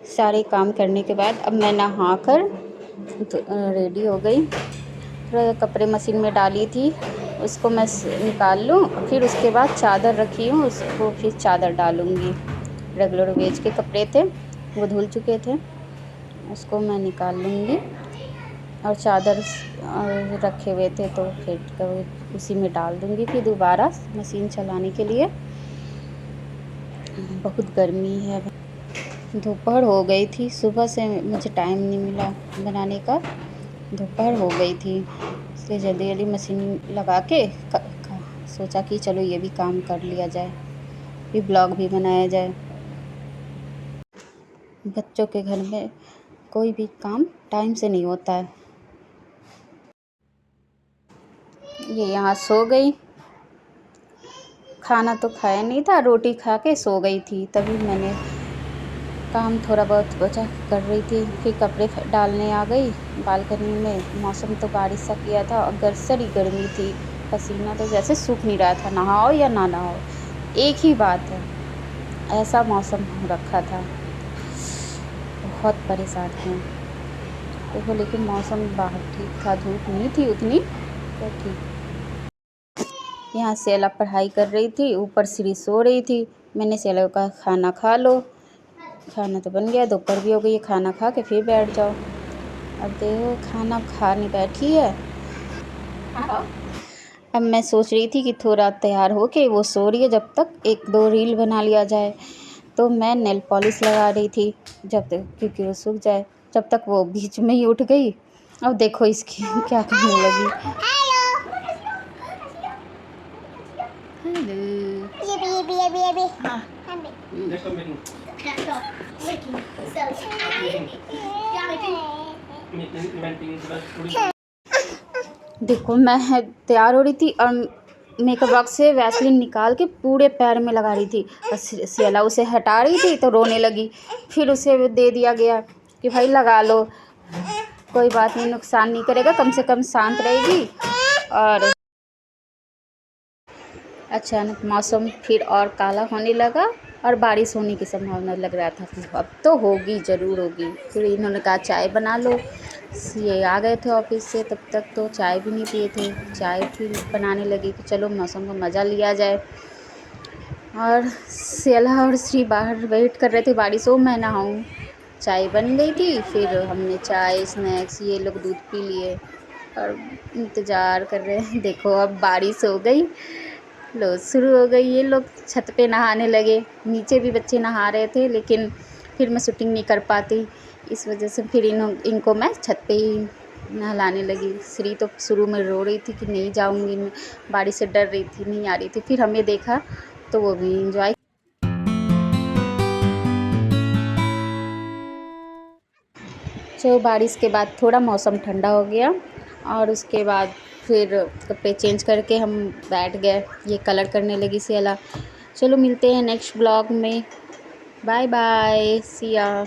सारे काम करने के बाद अब मैं नहा कर रेडी हो गई। थोड़ा कपड़े मशीन में डाली थी, उसको मैं निकाल लूँ। फिर उसके बाद चादर रखी हूँ, उसको फिर चादर डालूँगी। रेगुलर वेज के कपड़े थे, वो धुल चुके थे, उसको मैं निकाल लूँगी। और चादर रखे हुए थे तो फिर उसी में डाल दूँगी फिर दोबारा मशीन चलाने के लिए। बहुत गर्मी है, दोपहर हो गई थी, सुबह से मुझे टाइम नहीं मिला बनाने का, दोपहर हो गई थी, इसलिए जल्दी जल्दी मशीन लगा के सोचा कि चलो ये भी काम कर लिया जाए, फिर ब्लॉग भी बनाया जाए। बच्चों के घर में कोई भी काम टाइम से नहीं होता है। ये यहाँ सो गई, खाना तो खाया नहीं था, रोटी खा के सो गई थी। तभी मैंने काम थोड़ा बहुत बचा कर रही थी, फिर कपड़े डालने आ गई बालकनी में। मौसम तो बारिश सा किया था और गरसरी गर्मी थी, पसीना तो जैसे सूख नहीं रहा था, नहाओ या ना नहाओ एक ही बात है, ऐसा मौसम हो रखा था। बहुत परेशान हैं देखो, लेकिन मौसम बाहर ठीक था, धूप नहीं थी उतनी तो ठीक। यहाँ सेला पढ़ाई कर रही थी, ऊपर श्री सो रही थी। मैंने सेला का खाना खा लो, खाना तो बन गया, दोपहर भी हो गई है, खाना खा के फिर बैठ जाओ। अब देखो खाना खाने बैठी है। अब मैं सोच रही थी कि थोड़ा तैयार हो के वो सो रही है, जब तक एक दो रील बना लिया जाए। तो मैं नेल पॉलिश लगा रही थी जब तक, क्योंकि वो सूख जाए, जब तक वो बीच में ही उठ गई। अब देखो इसकी क्या करने लगी। देखो मैं तैयार हो रही थी और मेकअप बॉक्स से वैसलीन निकाल के पूरे पैर में लगा रही थी, और सेला उसे हटा रही थी तो रोने लगी। फिर उसे दे दिया गया कि भाई लगा लो, कोई बात नहीं, नुकसान नहीं करेगा, कम से कम शांत रहेगी। और अचानक मौसम फिर और काला होने लगा और बारिश होने की संभावना लग रहा था कि अब तो होगी, ज़रूर होगी। फिर इन्होंने कहा चाय बना लो। ये आ गए थे ऑफिस से, तब तक तो चाय भी नहीं पिए थे, चाय फिर बनाने लगी कि चलो मौसम का मज़ा लिया जाए। और सेला और श्री बाहर वेट कर रहे थे बारिश हो, मैं नहाऊँ। चाय बन गई थी, फिर हमने चाय स्नैक्स ये लोग दूध पी लिए और इंतज़ार कर रहे हैं। देखो अब बारिश हो गई, लो शुरू हो गई, ये लोग छत पे नहाने लगे। नीचे भी बच्चे नहा रहे थे, लेकिन फिर मैं शूटिंग नहीं कर पाती, इस वजह से फिर इनको मैं छत पे ही नहलाने लगी। श्री तो शुरू में रो रही थी कि नहीं जाऊंगी, मैं बारिश से डर रही थी, नहीं आ रही थी। फिर हमें देखा तो वो भी इंजॉय। तो बारिश के बाद थोड़ा मौसम ठंडा हो गया और उसके बाद फिर कपड़े चेंज करके हम बैठ गए। ये कलर करने लगी सेला। चलो मिलते हैं नेक्स्ट ब्लॉग में, बाय बाय, सी या।